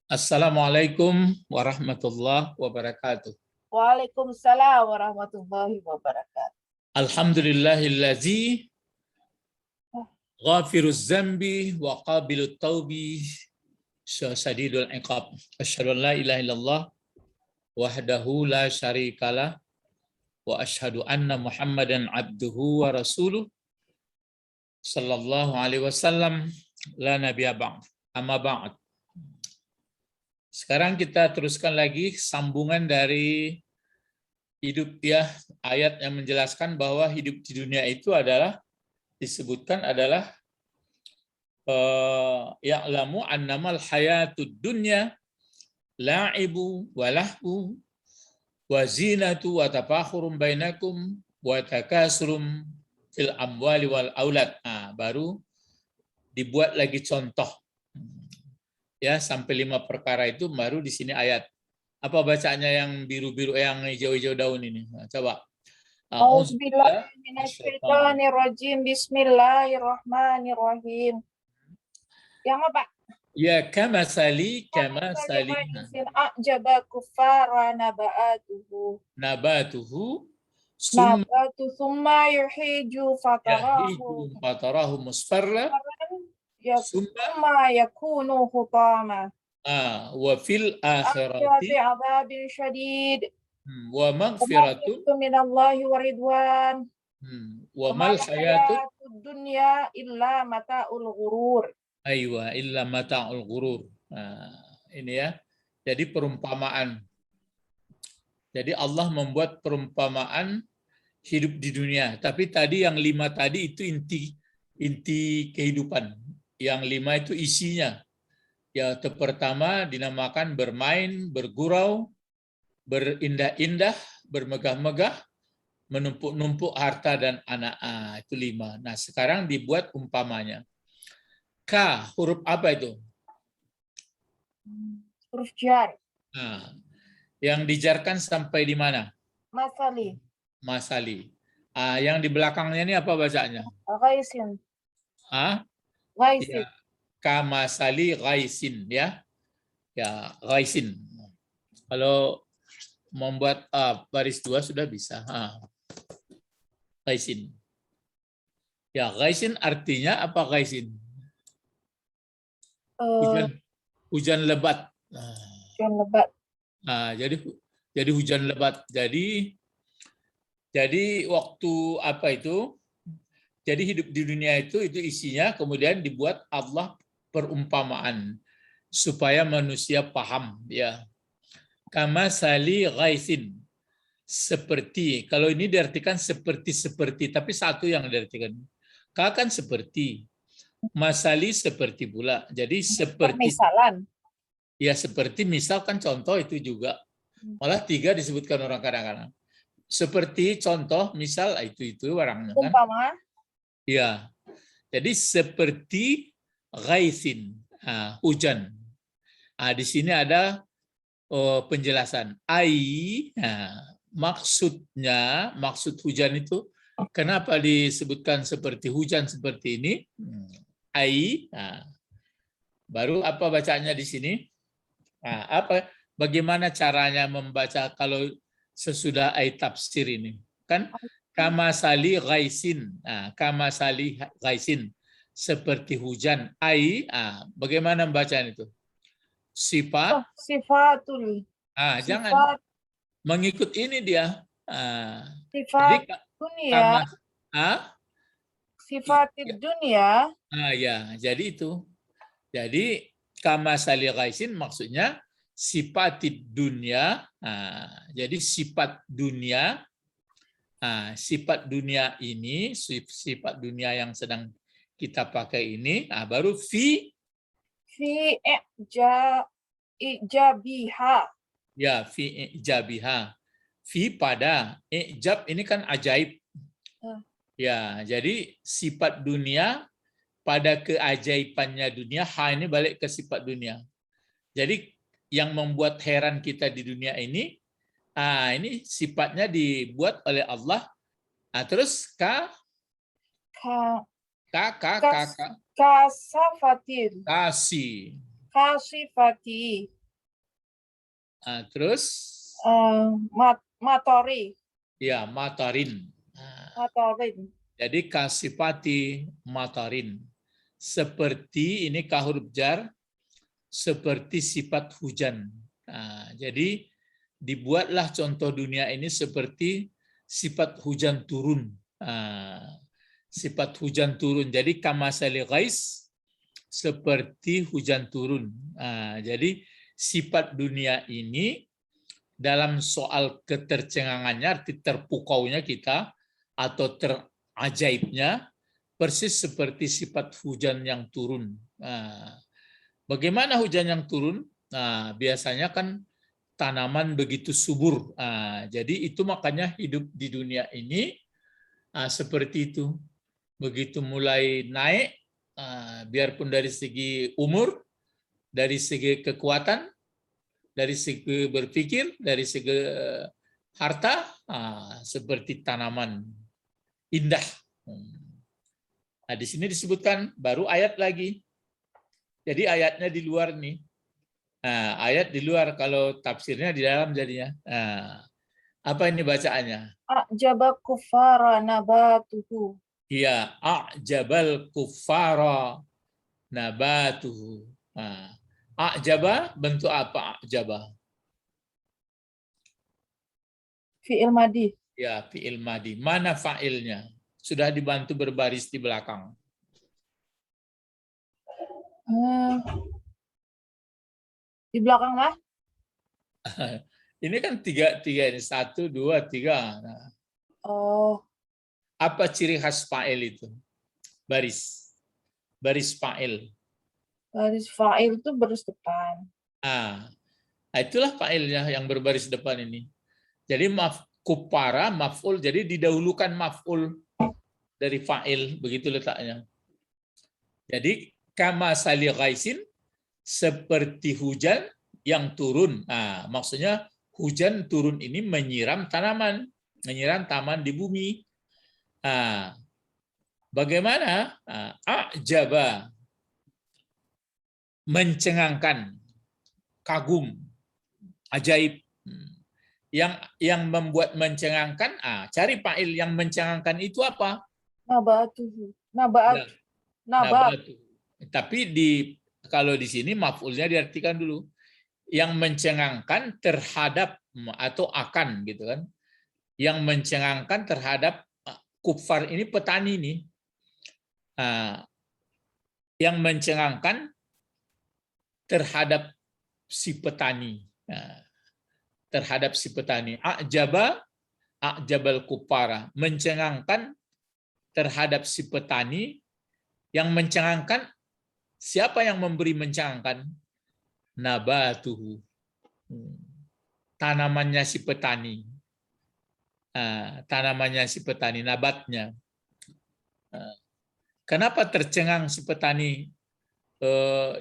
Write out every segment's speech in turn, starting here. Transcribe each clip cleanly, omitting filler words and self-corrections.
Assalamualaikum warahmatullahi wabarakatuh. Waalaikumsalam warahmatullahi wabarakatuh. Alhamdulillahillazi ghafiruz zambi wa qabilut taubi syadidul iqab. Asyhadu an la ilaha illallah wahdahu la syarikalah wa asyhadu anna Muhammadan abduhu wa rasuluh sallallahu alaihi wasallam la nabiyya ba'd. Amma ba'd. Sekarang kita teruskan lagi sambungan dari hidup ya, ayat yang menjelaskan bahwa hidup di dunia itu adalah disebutkan adalah ya'lamu annamal hayatud dunya la'ibu wa lahbu wa zinatu wa tafakhurum bainakum wa takasurum fil amwali wal aulad. Nah, baru dibuat lagi contoh. Ya, sampai 5 perkara itu baru di sini ayat. Apa bacanya yang biru-biru yang hijau-hijau daun ini? Nah, coba. Auzubillahi minasyaitonirrajim. Bismillahirrahmanirrahim. Yang apa? Ya, kama sali. A'jaba kuffara nabatuhu. Nabatuhu Summa yuhiju fatarahu musfarra summa yakunu hutama. Wa fil akhirati adzabin syadid. Wa maghfiratun minallahi wa ridwan. Wa mal hayatud dunya illa mata'ul ghurur. Aywa illa mata'ul ghurur. Nah, ini ya. Jadi perumpamaan. Jadi Allah membuat perumpamaan hidup di dunia. Tapi tadi yang 5 tadi itu inti kehidupan. Yang 5 itu isinya. Ya, pertama dinamakan bermain, bergurau, berindah-indah, bermegah-megah, menumpuk-numpuk harta dan anak. Itu 5. Nah, sekarang dibuat umpamanya. K, huruf apa itu? Huruf jar. Nah, yang dijarkan sampai di mana? Masali. Masali. Yang di belakangnya ini apa bacanya? Ghaisin. Ya, kamasali ghaisin ya. Ya, ghaisin. Kalau membuat baris 2 sudah bisa. Ghaisin. Ya, ghaisin artinya apa ghaisin? Hujan lebat. Hujan lebat. Jadi hujan lebat. Jadi waktu apa itu? Jadi hidup di dunia itu isinya kemudian dibuat Allah perumpamaan supaya manusia paham ya. Kama sali ghaisin. Seperti, kalau ini diartikan seperti, tapi satu yang diartikan. Ka kan seperti. Masali seperti pula. Jadi seperti. Permisalan. Ya seperti misalkan contoh itu juga. Malah 3 disebutkan orang kadang-kadang. Seperti contoh, misal itu orangnya kan. Umpama. Ya. Jadi seperti ghaisin, hujan. Di sini ada penjelasan. Maksud hujan itu kenapa disebutkan seperti hujan seperti ini? Baru apa bacanya di sini? Bagaimana caranya membaca kalau sesudah ayat tafsir ini? Kan kamasali ghaisin. Kamasali ghaisin seperti hujan. Bagaimana bacaan itu? Sifatul. Jangan mengikut ini dia. Sifat dunia. Sifat dunia. Ya, jadi itu. Jadi kamasali ghaisin maksudnya sifatid dunia. Jadi sifat dunia. Sifat dunia ini, sifat dunia yang sedang kita pakai ini, baru fi ijabiha. Ya, fi ijabiha. Fi pada, ijab ini kan ajaib. Ya, jadi sifat dunia pada keajaibannya dunia, ini balik ke sifat dunia. Jadi yang membuat heran kita di dunia ini sifatnya dibuat oleh Allah. Terus kasafatil. kasih. Kasifati. Terus Matori. ya matarin. Matorin. Jadi kasifati matarin. Seperti ini ka huruf jar, seperti sifat hujan. Jadi dibuatlah contoh dunia ini seperti sifat hujan turun. Sifat hujan turun. Jadi kamasali ghais, seperti hujan turun. Jadi sifat dunia ini dalam soal ketercengangannya, arti terpukaunya kita atau terajaibnya, persis seperti sifat hujan yang turun. Bagaimana hujan yang turun? Biasanya kan tanaman begitu subur. Jadi itu makanya hidup di dunia ini seperti itu. Begitu mulai naik, biarpun dari segi umur, dari segi kekuatan, dari segi berpikir, dari segi harta, seperti tanaman indah. Di sini disebutkan baru ayat lagi. Jadi ayatnya di luar nih. Ayat di luar, kalau tafsirnya di dalam jadinya. Apa ini bacaannya? A'jaba kuffara nabatuhu. Iya, a'jabal kuffara nabatuhu. A'jaba bentuk apa a'jaba? Fi'il madi. Ya, fi'il madi. Mana fa'ilnya? Sudah dibantu berbaris di belakang. Di belakang lah. Ini kan tiga ini. 1, 2, 3. Oh. Apa ciri khas fa'il itu? Baris. Baris fa'il. Baris fa'il itu baris depan. Itulah fa'ilnya yang berbaris depan ini. Jadi kupara, maf'ul, jadi didahulukan maf'ul dari fa'il, begitu letaknya. Jadi kama sali ghaisin, seperti hujan yang turun. Maksudnya hujan turun ini menyiram tanaman, menyiram taman di bumi. Bagaimana? A'jaba, mencengangkan, kagum, ajaib. Yang membuat mencengangkan, cari fa'il yang mencengangkan itu apa? Nabatuhu. Nabat. Nabatu. Tapi kalau di sini maf'ulnya diartikan dulu. Yang mencengangkan terhadap atau akan gitu kan. Yang mencengangkan terhadap kufar ini petani nih. Yang mencengangkan terhadap si petani. Terhadap si petani. A'jabal kupara, mencengangkan terhadap si petani. Yang mencengangkan, siapa yang memberi mencengangkan? Nabatuhu, tanamannya si petani. Tanamannya si petani, nabatnya. Kenapa tercengang si petani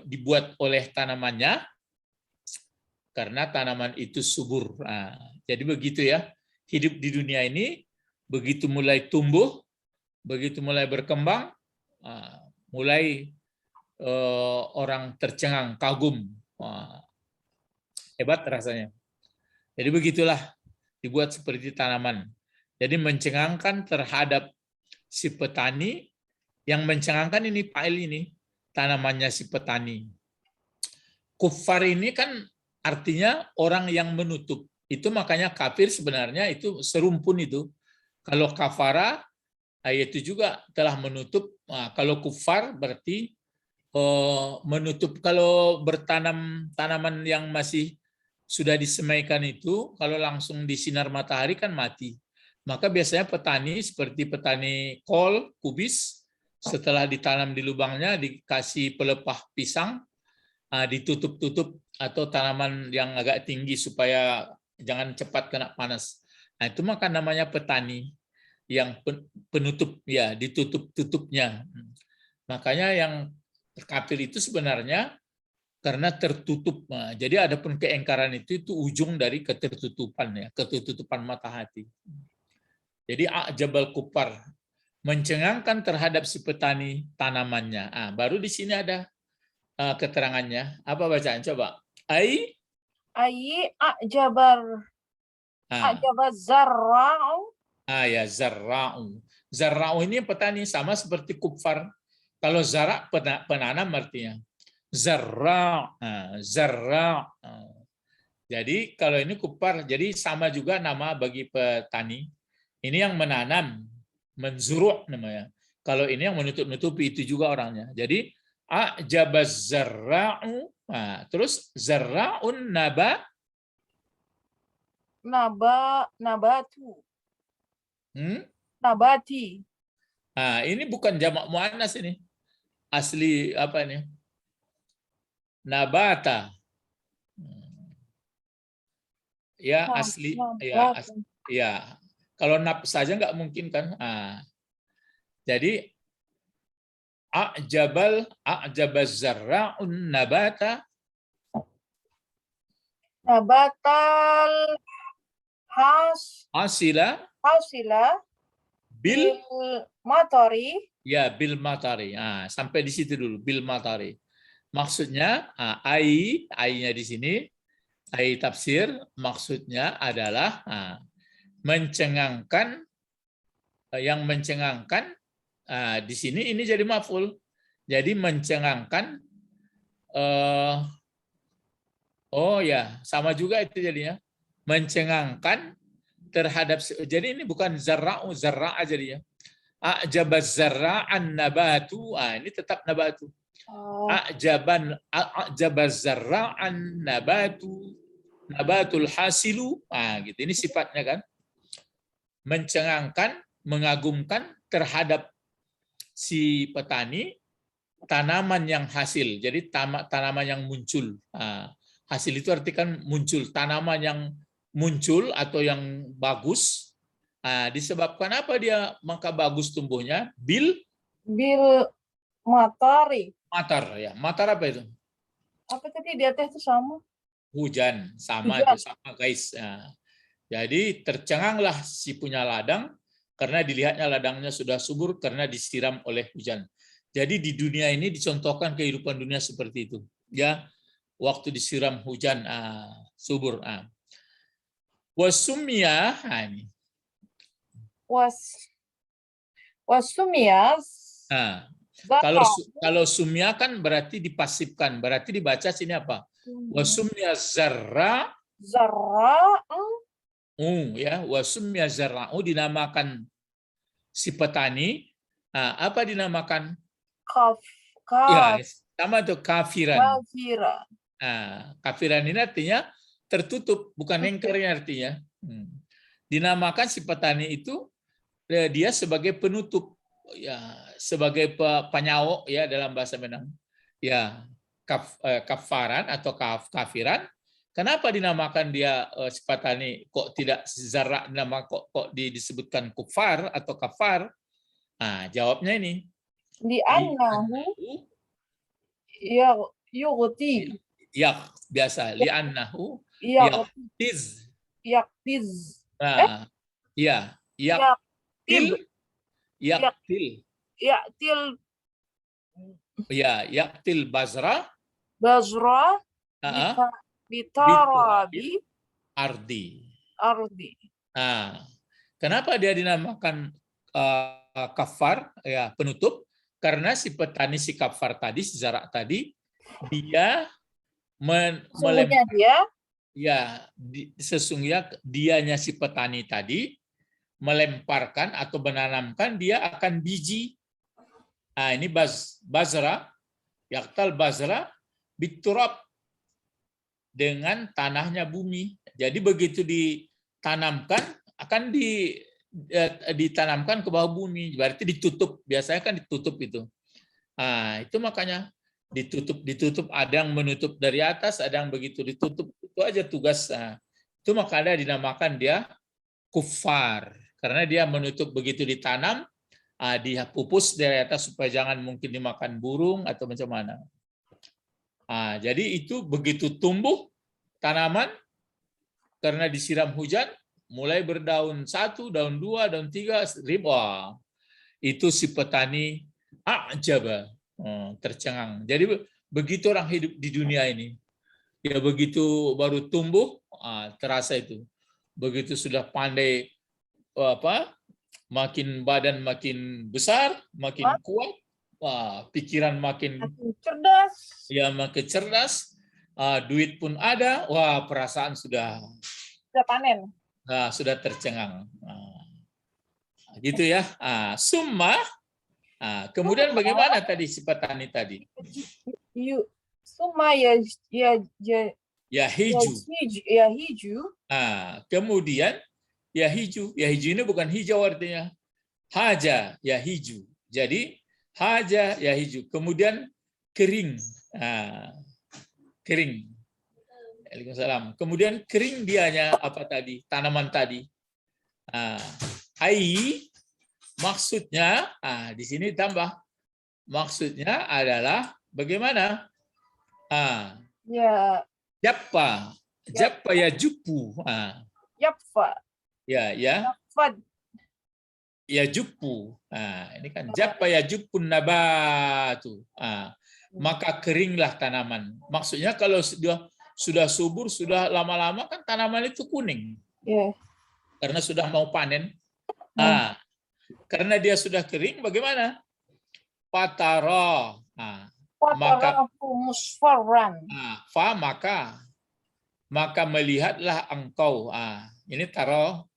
dibuat oleh tanamannya? Karena tanaman itu subur. Jadi begitu ya, hidup di dunia ini, begitu mulai tumbuh, begitu mulai berkembang, mulai orang tercengang, kagum. Hebat rasanya. Jadi begitulah, dibuat seperti tanaman. Jadi mencengangkan terhadap si petani, yang mencengangkan ini fa'il ini, tanamannya si petani. Kufar ini kan artinya orang yang menutup. Itu makanya kafir sebenarnya itu serumpun itu. Kalau kafara, itu juga telah menutup. Kalau kufar berarti menutup. Kalau bertanam tanaman yang masih sudah disemaikan itu, kalau langsung di sinar matahari kan mati. Maka biasanya petani seperti petani kol, kubis, setelah ditanam di lubangnya dikasih pelepah pisang, ditutup-tutup, atau tanaman yang agak tinggi supaya jangan cepat kena panas. Itu maka namanya petani yang penutup, ya ditutup-tutupnya. Makanya yang kafir itu sebenarnya karena tertutup. Jadi adapun keengkaran itu ujung dari ketertutupan, ya, ketertutupan mata hati. Jadi a'jabal kupar, mencengangkan terhadap si petani tanamannya. Baru di sini ada keterangannya. Apa bacaan? Coba. Ayi ajabar Ah, ajabar zarra'u. ya zarra'u. Zarra'u ini petani sama seperti kufar. Kalau zara penanam artinya. Zarra, zarra. Jadi kalau ini kufar, jadi sama juga nama bagi petani. Ini yang menanam, menzuru' namanya. Kalau ini yang menutup-nutupi itu juga orangnya. Jadi a'jabaz zarra'u. Nah, terus zarra'un Nabatu. Hmm? Nabati. Nah, ini bukan jamak muannas ini. Asli apa ini? Nabata. Ya, asli ya, Nabatu. ya. Kalau nab saja nggak mungkin kan? Jadi a'jabaz zarra'un nabata Nabatal asila hasila bil bil matori. bil matari. Sampai di situ dulu, bil matari. Maksudnya ai-nya di sini, ai tafsir maksudnya adalah mencengangkan, yang mencengangkan di sini ini jadi maf'ul. Jadi mencengangkan, sama juga itu jadinya. Mencengangkan terhadap, jadi ini bukan zarra'a jadinya. A'jabaz zarra'an nabatu, ini tetap nabatu. A'jabaz zarra'an nabatul hasilu, gitu. Ini sifatnya kan. Mencengangkan, mengagumkan terhadap si petani tanaman yang hasil. Jadi tanaman yang muncul. Hasil itu artikan muncul, tanaman yang muncul atau yang bagus. Disebabkan apa dia maka bagus tumbuhnya? Bil matori. matar, ya. Matar apa itu? Apa tadi di atas itu sama? Hujan, sama Hujan. itu sama guys. Jadi tercenganglah si punya ladang karena dilihatnya ladangnya sudah subur karena disiram oleh hujan. Jadi di dunia ini dicontohkan kehidupan dunia seperti itu. Ya, waktu disiram hujan subur. Wasumia, ini. Wasumiyas. Kalau sumia kan berarti dipasifkan, berarti dibaca sini apa? Wasumia zarra. Wasumia zarra'u dinamakan si petani. Apa dinamakan? Ya, sama tuh kafiran. Kafiran ini artinya tertutup, bukan engkarnya artinya. Dinamakan si petani itu dia sebagai penutup, ya, sebagai penyauk ya dalam bahasa Minang. Ya, kafaran atau kafiran. Kenapa dinamakan dia si petani? Kok tidak zarra nama kok disebutkan kufar atau kafar? Jawabnya ini. Li'annahu yughti. Ya, biasa. Li'annahu yaqtiz. Yaktiz. Ya, yaktil. Ya, yaktil bazra. Bazra bitarabi ardi. Kenapa dia dinamakan kafar, ya penutup? Karena si petani si kafar tadi, si zarak tadi, dia sesungguhnya dianya si petani tadi melemparkan atau menanamkan dia akan biji. Ini bazra, yaktal bazra biturab, dengan tanahnya bumi. Jadi begitu ditanamkan akan ditanamkan ke bawah bumi, berarti ditutup. Biasanya kan ditutup itu. Itu makanya ditutup, ada yang menutup dari atas, ada yang begitu ditutup. Itu aja tugas. Itu makanya dinamakan dia kufar, karena dia menutup begitu ditanam, dipupus dari atas supaya jangan mungkin dimakan burung atau macam mana. Jadi itu begitu tumbuh tanaman karena disiram hujan, mulai berdaun 1, daun 2, daun 3, riba. Itu si petani a'jaba, tercengang. Jadi begitu orang hidup di dunia ini. dia begitu baru tumbuh, terasa itu. Begitu sudah pandai makin badan makin besar, makin kuat, pikiran makin cerdas. ya makin cerdas, duit pun ada, perasaan sudah panen. Sudah tercengang. Gitu ya. Summa. Kemudian bagaimana tadi sifat tani tadi? Summa Yahiju. Yahiju. Kemudian Yahiju. Yahiju ini bukan hijau artinya. Haja Yahiju. Jadi haja Yahiju. Kemudian kering. Kering. Waalaikumsalam. Kemudian kering dianya apa tadi? Tanaman tadi. Ai maksudnya, di sini tambah. Maksudnya adalah bagaimana? Ya. Jappa. Jappa ya jupu. Yapfa. Ya. Yapfad. Ya jupu. Ini kan jappa ya jupun nabatu. Maka keringlah tanaman. Maksudnya kalau sudah subur, sudah lama-lama kan tanaman itu kuning. Yeah. Karena sudah mau panen. Karena dia sudah kering, bagaimana? Patara. Maka musfarran. Maka melihatlah engkau. Ini taro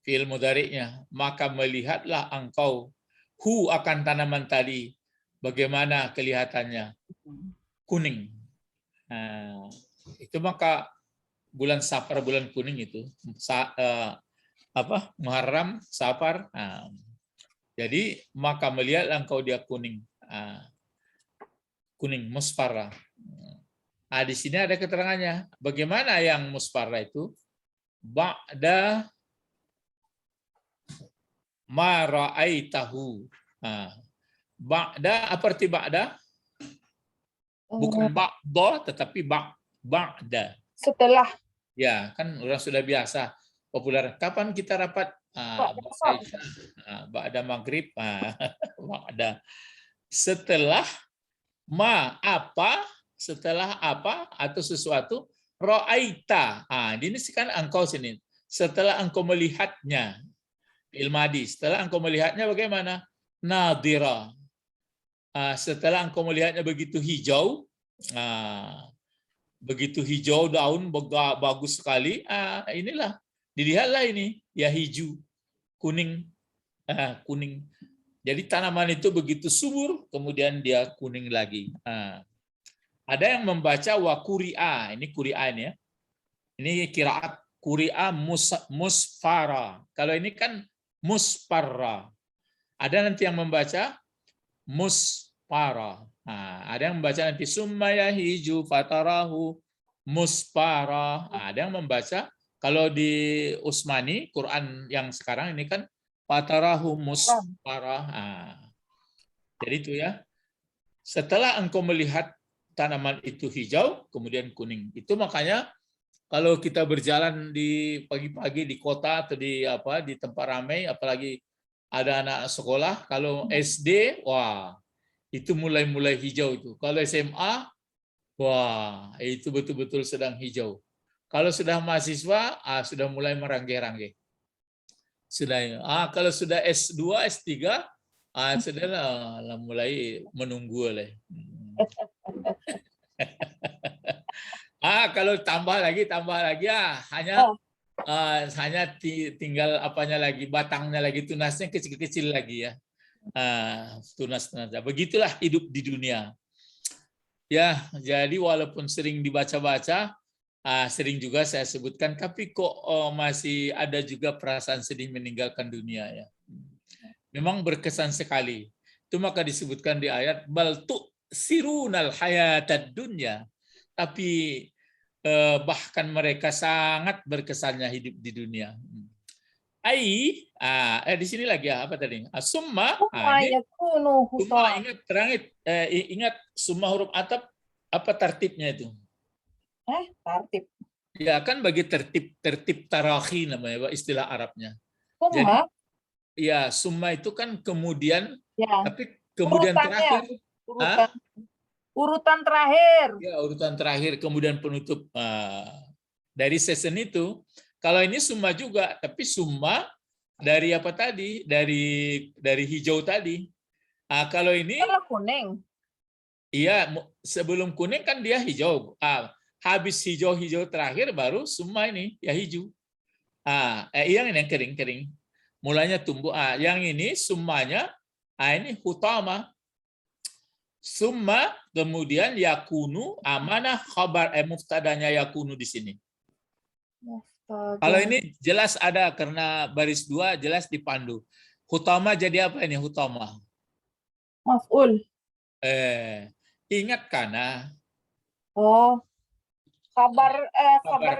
fi'il mudhari'nya. Maka melihatlah engkau akan tanaman tadi. Bagaimana kelihatannya? Kuning. Itu maka bulan Safar, bulan kuning itu. Muharram, Safar. Jadi maka melihatlah engkau dia kuning. Kuning, musfarra. Di sini ada keterangannya. Bagaimana yang musfarra itu? Ba'da ma ra'aitahu. Ba'da, apa arti ba'da? Bukan ba'da, tetapi ba'da. Setelah. Ya, kan orang sudah biasa. Populer. Kapan kita rapat? Ba'da maghrib. Ba'da. Setelah setelah apa atau sesuatu, ra'aita. Ini kan engkau sini. Setelah engkau melihatnya. Ilmadi. Setelah engkau melihatnya bagaimana? Nadira. Setelah engkau melihatnya begitu hijau, daun bagus sekali, inilah dilihatlah ini ya hijau, kuning, kuning. Jadi tanaman itu begitu subur, kemudian dia kuning lagi. Ada yang membaca wa kuri'a, ini kuri'a ini ya. Ini qiraat kuri'a musfara. Kalau ini kan musfarra. Ada nanti yang membaca musfara. Ada yang membaca nanti summa yahiju fatarahu musfara. Ada yang membaca, kalau di Utsmani, Quran yang sekarang ini kan fatarahu musfara. Jadi itu ya. Setelah engkau melihat tanaman itu hijau, kemudian kuning. Itu makanya kalau kita berjalan di pagi-pagi di kota atau di tempat ramai, apalagi ada anak sekolah, kalau SD, itu mulai hijau itu. Kalau SMA, itu betul-betul sedang hijau. Kalau sudah mahasiswa, sudah mulai merangge-rangge. Kalau sudah S2, S3, sudah mulai menunggu oleh. Kalau tambah lagi hanya tinggal apanya lagi, batangnya lagi, tunasnya kecil-kecil lagi ya. Tunas. Begitulah hidup di dunia. Ya, jadi walaupun sering dibaca-baca, sering juga saya sebutkan, tapi kok masih ada juga perasaan sedih meninggalkan dunia ya. Memang berkesan sekali. Itu maka disebutkan di ayat bal tu'sirunal hayatad dunya. Tapi bahkan mereka sangat berkesannya hidup di dunia. Di sini lagi apa tadi? Summa. Ingat summa huruf atap, apa tertibnya itu? Tertib. Ya kan bagi tertib tarakhi namanya istilah Arabnya. Summa. Jadi, ya summa itu kan kemudian, ya. tapi kemudian terakhir. Urutan terakhir. Ya, urutan terakhir, kemudian penutup. Dari season itu, kalau ini summa juga, tapi summa dari apa tadi? Dari hijau tadi. Kalau ini, Kalau kuning. iya, sebelum kuning kan dia hijau. Habis hijau-hijau terakhir baru summa ini, ya hijau. Yang ini yang kering-kering. Mulanya tumbuh. Yang ini summanya, ini hutama. Summa kemudian yakunu mana khabar muftadanya yakunu di sini. Kalau ini jelas ada karena baris 2 jelas dipandu. Hutama jadi apa ini hutama? Maf'ul. Ingat kana. Oh. Kabar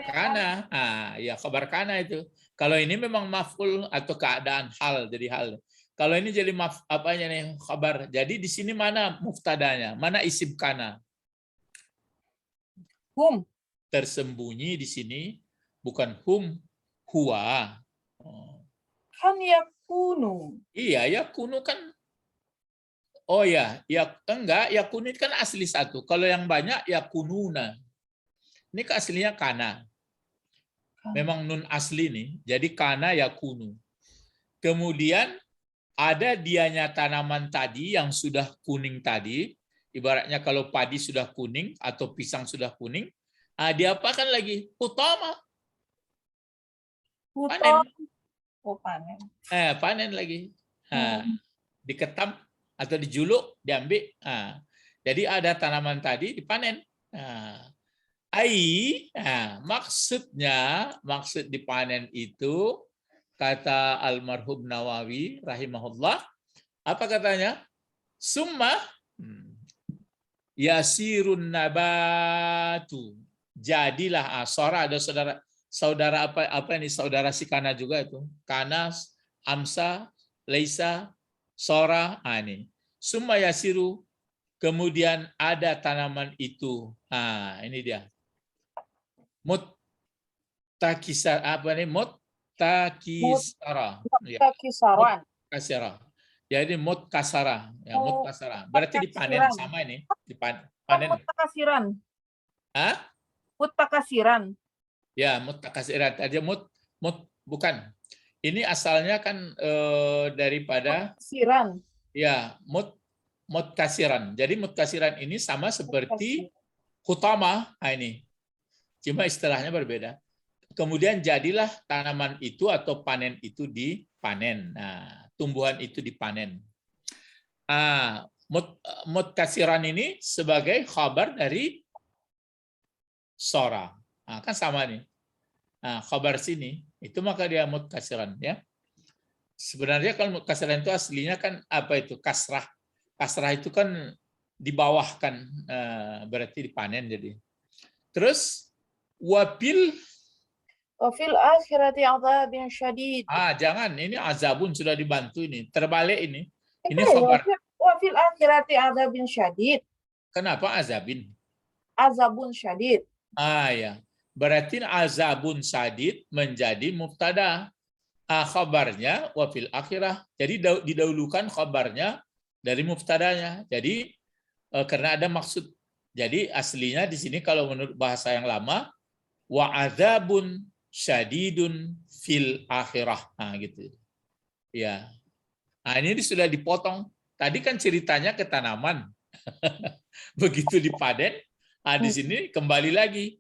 kana. Ya kabar kana itu. Kalau ini memang maf'ul atau keadaan hal jadi hal. Kalau ini jadi apanya nih kabar. Jadi di sini mana muftadanya? Mana isim kana? Hum. Tersembunyi di sini bukan hum, huwa. Kan yakunu. Iya, yakunu kan. Oh ya, enggak, yakunu kan asli satu. Kalau yang banyak yakununa. Ini aslinya kana. Memang nun asli nih. Jadi kana yakunu. Kemudian ada dianya tanaman tadi yang sudah kuning tadi. Ibaratnya kalau padi sudah kuning atau pisang sudah kuning. Diapakan lagi? Utama. Panen. Oh, panen. Panen lagi. Diketam atau dijuluk, diambil. Jadi ada tanaman tadi dipanen. Maksud dipanen itu kata almarhum Nawawi rahimahullah, apa katanya? Summa yasirun nabatu. Jadilah sora ada saudara apa ini saudara si kana juga itu. Kana, amsa, laisa, sora, ini. Summa yasiru, kemudian ada tanaman itu. Ini dia. Mutakisar apa nih? Mutakisara. Mutakisaran. Kasara. Jadi mutkasara. Ya, mutkasara. Berarti dipanen sama ini. Dipanen. Mutakasiran. Hah? Mutakasiran. Ya, mutakasiran. Tadi bukan. Ini asalnya kan daripada Mutkasiran. ya, mutkasiran. Jadi mutkasiran ini sama seperti hutama. Ini. Cuma istilahnya berbeda. Kemudian jadilah tanaman itu atau panen itu dipanen. Tumbuhan itu dipanen. Mutkasiran ini sebagai khabar dari sora. Kan sama nih. Khabar sini itu maka dia mutkasiran ya. Sebenarnya kalau mutkasiran itu aslinya kan apa itu kasrah. Kasrah itu kan dibawahkan berarti dipanen jadi. Terus wafil akhirati adzabun syadid. Jangan, ini azabun sudah dibantu ini. Terbalik ini. Ini khabar. Wafil akhirati adzabun syadid. Kenapa azabin? Azabun syadid. Ya. Berarti azabun syadid menjadi mubtada. Khabarnya wafil akhirah. Jadi didahulukan khabarnya dari mubtadanya. Jadi karena ada maksud. Jadi aslinya di sini kalau menurut bahasa yang lama wa azabun syadidun fil akhirah. Gitu. Ya. Ini sudah dipotong. Tadi kan ceritanya ke tanaman. Begitu dipanen, di sini kembali lagi.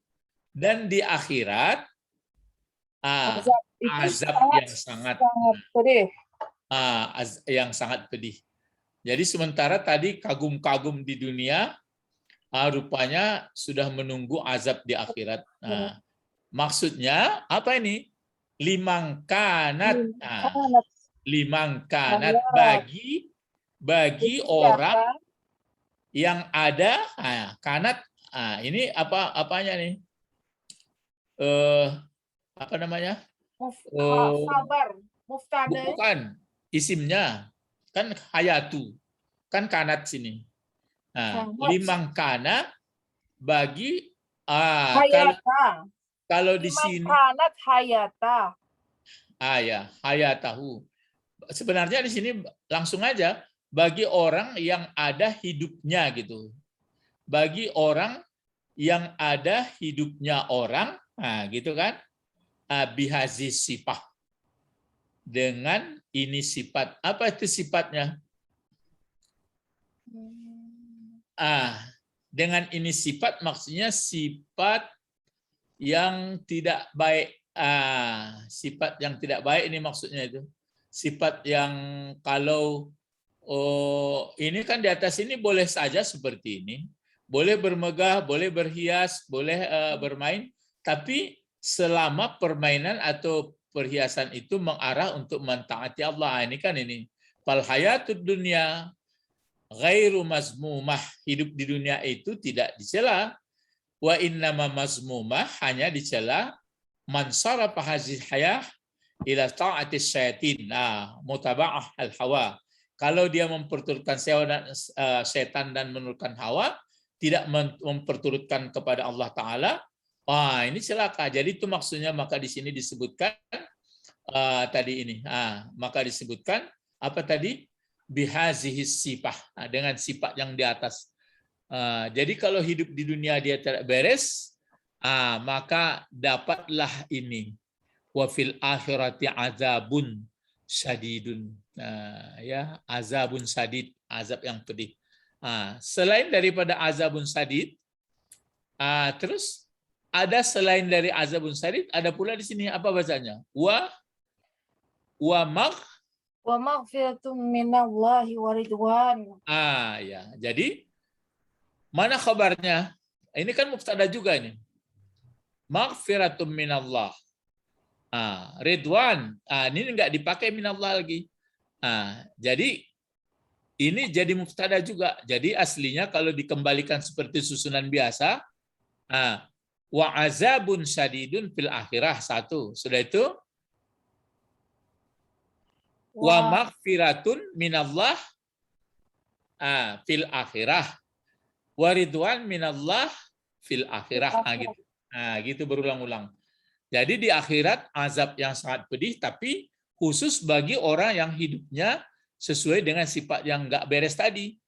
Dan di akhirat azab yang sangat pedih. Yang sangat pedih. Jadi sementara tadi kagum-kagum di dunia, rupanya sudah menunggu azab di akhirat. Maksudnya apa ini? Limangkanat bagi orang yang ada kanat. Ini apanya nih? Apa namanya? Khabar, muftada. Bukan isimnya. Kan hayatu. Kan kanat sini. Limangkana bagi kalau di sini kanat hayata. Ya, hayatahu. Sebenarnya di sini langsung aja bagi orang yang ada hidupnya gitu. bagi orang yang ada hidupnya orang, nah gitu kan, bihazi sifat, dengan ini sifat. Apa itu sifatnya? Dengan ini sifat maksudnya sifat yang tidak baik. Sifat yang tidak baik ini maksudnya itu. Sifat yang kalau ini kan di atas ini boleh saja seperti ini. Boleh bermegah, boleh berhias, boleh bermain, tapi selama permainan atau perhiasan itu mengarah untuk mentaati Allah. Ini kan ini. Fal hayatud dunya ghairu mazmumah. Hidup di dunia itu tidak dicela. Wa innama mazmumah, hanya dicela man sarafa hazihi hayah ila ta'ati syaitin. Mutaba'ah al-hawa. Kalau dia memperturutkan setan dan menurutkan hawa, tidak memperturutkan kepada Allah Ta'ala, ini celaka. Jadi itu maksudnya, maka di sini disebutkan tadi ini. Maka disebutkan apa tadi? Bihazihi sifah, dengan sifat yang di atas. Jadi kalau hidup di dunia dia tidak beres, maka dapatlah ini. Wa fil akhirati azabun syadidun. Ya, azabun syadid, azab yang pedih. Selain daripada azabun syadid, terus ada selain dari azabun syadid, ada pula di sini apa bacanya? Wa maghfiratum minallahi wa ridwan. Ya. Jadi mana kabarnya? Ini kan mubtada juga ini. Maghfiratum minallah. Ridwan. Ini enggak dipakai minallah lagi. Jadi ini jadi mubtada juga. Jadi aslinya kalau dikembalikan seperti susunan biasa, wa azabun syadidun fil akhirah, satu. Sudah itu wa maghfiratun minallah fil akhirah, wa ridwan minallah fil akhirah. Gitu berulang-ulang. Jadi di akhirat azab yang sangat pedih, tapi khusus bagi orang yang hidupnya sesuai dengan sifat yang enggak beres tadi.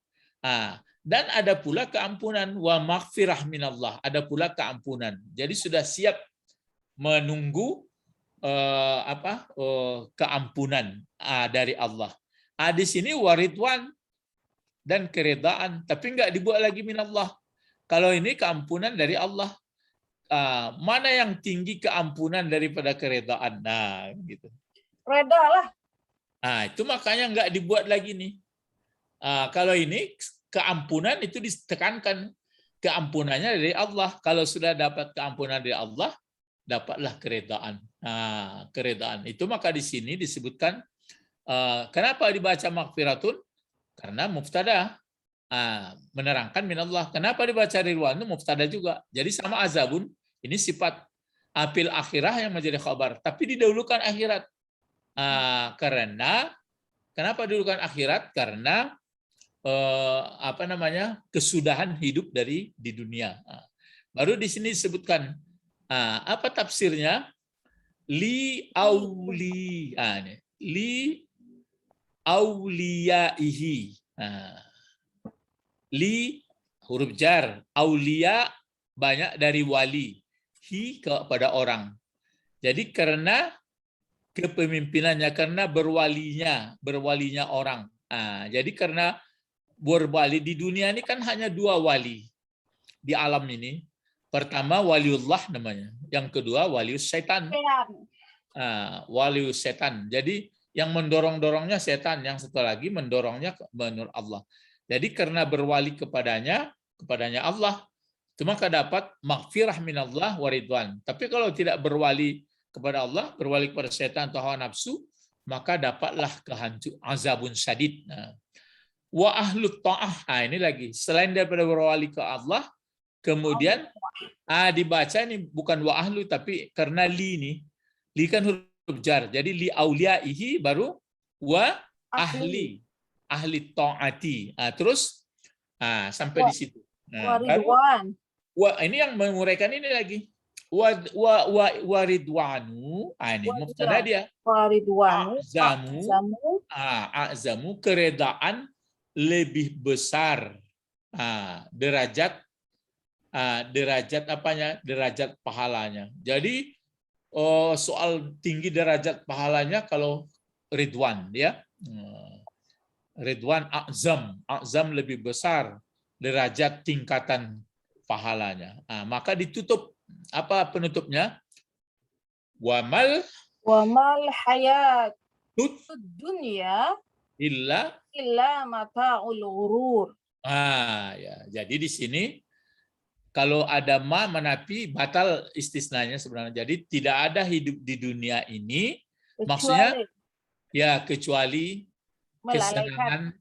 Dan ada pula keampunan, wa maghfirah minallah, ada pula keampunan. Jadi sudah siap menunggu keampunan dari Allah. Di sini waridwan dan keredaan, tapi enggak dibuat lagi minallah. Kalau ini keampunan dari Allah. Mana yang tinggi keampunan daripada keredaan? Gitu. Reda lah. Itu makanya enggak dibuat lagi nih. Kalau ini keampunan itu ditekankan, keampunannya dari Allah. Kalau sudah dapat keampunan dari Allah, dapatlah keredaan. Keredaan itu maka di sini disebutkan kenapa dibaca maghfiratun? Karena mubtada, menerangkan minallah. Kenapa dibaca ridwan? Itu mubtada juga. Jadi sama azabun, ini sifat fil akhirah yang menjadi khabar, tapi didahulukan akhirat. Karena kenapa didahulukan akhirat? Karena kesudahan hidup di dunia. Baru di sini disebutkan apa tafsirnya? Li auliyaihi. Li huruf jar, aulia banyak dari wali, hi kepada orang. Jadi karena kepemimpinannya, karena berwalinya orang. Jadi karena berwali di dunia ini kan hanya dua wali di alam ini. Pertama waliullah namanya, yang kedua walius setan. Walius setan. Jadi yang mendorong-dorongnya setan, yang satu lagi mendorongnya menurut Allah. Jadi karena berwali kepadanya Allah, itu maka dapat maghfirah minallah wa ridwan. Tapi kalau tidak berwali kepada Allah, berwali kepada setan atau hawa nafsu, maka dapatlah azabun syadid. Wa ahlut ta'ah. Ini lagi, selain daripada berwali ke Allah, kemudian dibaca ini bukan wa ahlu, tapi karena li ini, li kan huruf jar. Jadi li auliyaihi baru wa ahli ta'ati. Terus sampai di situ. Waridwan. Ini yang menguraikan ini lagi. Waridwanu. Ini mubtada dia. Waridwanu. A'zamu keredaan lebih besar derajat derajat apanya? Derajat pahalanya. Jadi soal tinggi derajat pahalanya kalau Ridwan ya. Ridwan A'zam lebih besar derajat tingkatan pahalanya. Maka ditutup apa penutupnya? Wamal Wa mal hayatud dunya illa illa mata'ul ghurur. ya. Jadi di sini kalau ada ma menafi batal istisnanya sebenarnya. Jadi tidak ada hidup di dunia ini maksudnya Kecuali ya kecuali melalaikan.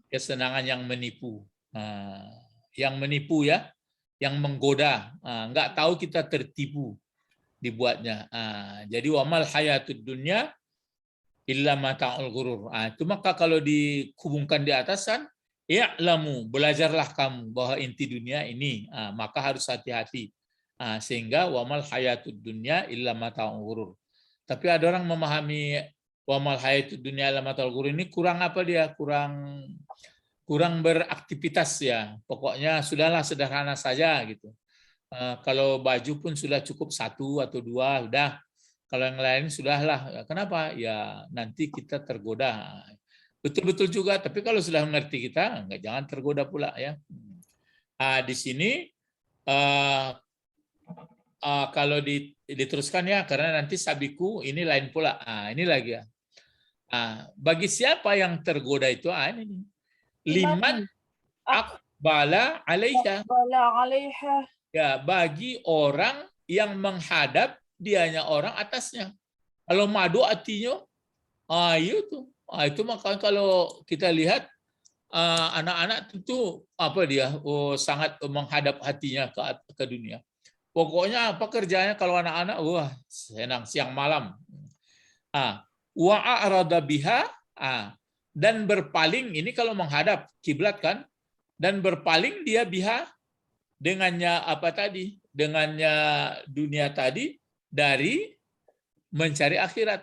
kesenangan yang menipu. Yang menipu ya, yang menggoda. Nggak tahu kita tertipu dibuatnya. Jadi wamal hayatud dunya illa mata'ul ghurur. Itu maka kalau dihubungkan di atas kan, i'lamu, belajarlah kamu bahwa inti dunia ini, maka harus hati-hati. Sehingga wamal hayatud dunya illa mata'ul ghurur. Tapi ada orang memahami wamal hayatud dunya illa mata'ul ghurur ini kurang apa dia? Kurang beraktivitas ya. Pokoknya sudahlah sederhana saja gitu. Kalau baju pun sudah cukup 1 atau 2, udah. Kalau yang lain sudahlah. Kenapa? Ya nanti kita tergoda. Betul-betul juga. Tapi kalau sudah mengerti kita, jangan tergoda pula ya. Di sini kalau diteruskan ya, karena nanti sabiku ini lain pula. Ini lagi ya. Bagi siapa yang tergoda itu? Ini nih. Liman aqbala alaiha. Ya, bagi orang yang menghadap dianya orang atasnya. Kalau madu artinya, itu maka kalau kita lihat anak-anak itu apa dia sangat menghadap hatinya ke dunia. Pokoknya apa kerjanya kalau anak-anak senang siang malam. Wa a'rada biha dan berpaling ini kalau menghadap kiblat kan, dan berpaling dia biha dengannya apa tadi? Dengannya dunia tadi dari mencari akhirat.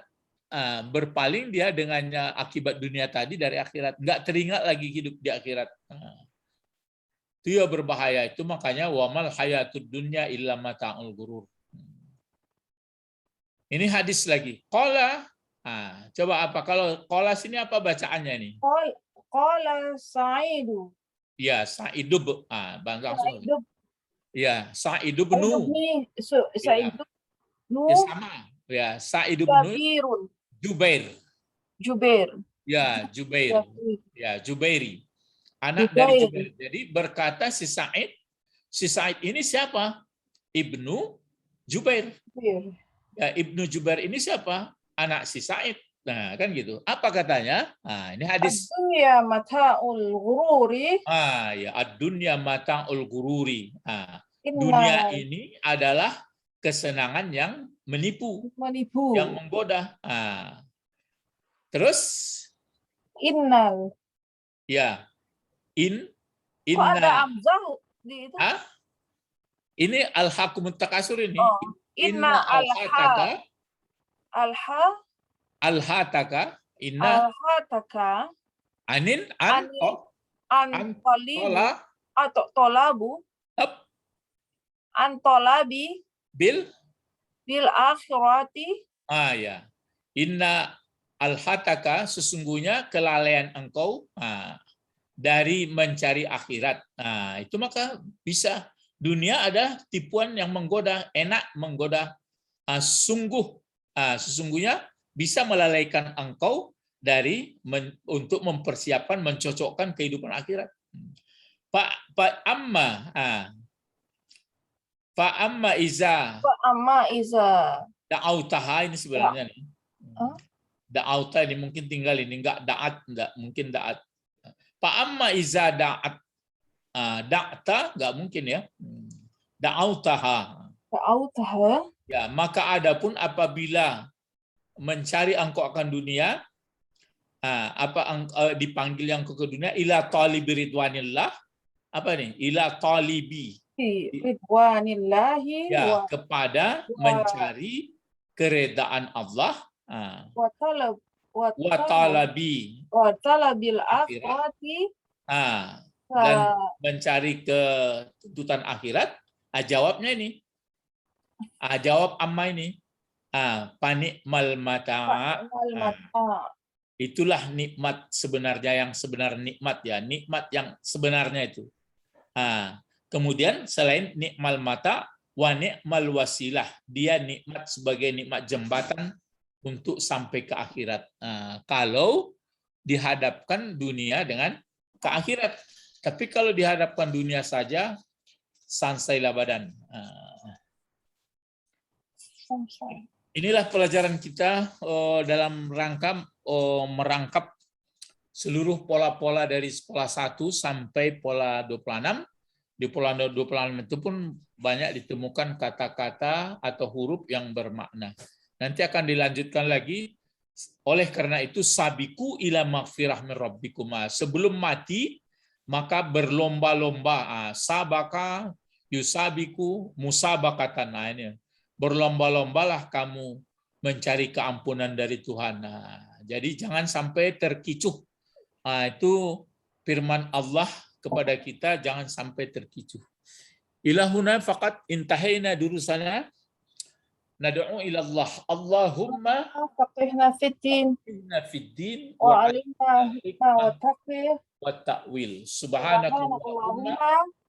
Berpaling dia dengannya akibat dunia tadi dari akhirat. Nggak teringat lagi hidup di akhirat. Itu ya berbahaya. Itu makanya wamal hayatud dunya illa mata'ul ghurur. Ini hadis lagi. Qala. Coba apa? Kalau qala sini apa bacaannya nih? Qala Sa'idu. Ya, Sa'idub. Langsung. Ya, Sa'idub nu. Sa'idu nu. Ya, sama. Ya, Sa'idub nu. Jubair. Ya, Jubair. Ya, Jubairi. Anak dari Jubair. Jadi berkata si Sa'id ini siapa? Ibnu Jubair. Ya, Ibnu Jubair ini siapa? Anak si Sa'id. Nah, kan gitu. Apa katanya? Ini hadis. Ad-dunya mata'ul ghururi. Ya, ad-dunya mata'ul ghururi. Dunia ini adalah kesenangan yang menipu. Yang menggoda. Terus? Innal. Ya. Inna. Kok ada amzah di itu? Ini al-hakumut takasur ini. Inna al-hataka. Al-hataka. Inna. Al-hataka. Anin. Tolabu. Antolabi. Bil akhirati. Ya. Inna al-hataka, sesungguhnya kelalaian engkau dari mencari akhirat. Itu maka bisa. Dunia ada tipuan yang menggoda, enak menggoda. Sesungguhnya bisa melalaikan engkau dari untuk mempersiapkan, mencocokkan kehidupan akhirat. Fa amma iza da'autaha, ini sebenarnya nih. Da'auta ini mungkin tinggal ini, enggak mungkin da'at. Fa amma iza da'at da'ta, enggak mungkin ya. Da'autaha. Ya, maka adapun apabila mencari engkau akan dunia, dipanggil yang ke dunia, ila talibi ridwanillah, apa nih? Ila talibi ridwanillahi, ya, kepada mencari keredaan Allah, wa talabil akhirati, dan mencari ketuntutan akhirat, Jawabnya ini. Jawab amma ini. Panikmal mata. Itulah nikmat sebenarnya, yang sebenar nikmat ya. Nikmat yang sebenarnya itu. Kemudian selain nikmal mata, wa ni'mal wasilah. Dia nikmat sebagai nikmat jembatan untuk sampai ke akhirat. Kalau dihadapkan dunia dengan ke akhirat. Tapi kalau dihadapkan dunia saja, sansailah badan. Inilah pelajaran kita dalam rangka merangkap seluruh pola-pola dari pola 1 sampai pola 26. Di pola 26 itu pun banyak ditemukan kata-kata atau huruf yang bermakna. Nanti akan dilanjutkan lagi. Oleh karena itu, sabiku ila maghfirah min rabbikum. Sebelum mati, maka berlomba-lomba. Sabaka yusabiku musabakatan. Ini berlomba-lombalah kamu mencari keampunan dari Tuhan. Jadi jangan sampai terkicuh. Itu firman Allah kepada kita, jangan sampai terkicuh. Ilahuna faqat intahayna durusana nad'u ila Allah. Allahumma faqihna fiddin wa alimna wa taqwir wa ta'wil. Subhanakallahumma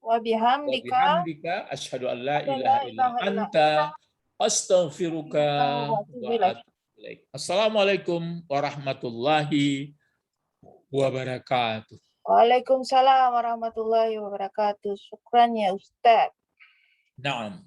wa bihamdika asyhadu an la ilaha illa anta astaghfiruka wa atubu ilaik. Assalamualaikum warahmatullahi wabarakatuh. Waalaikumsalam warahmatullahi wabarakatuh. Syukran ya Ustaz. Naam.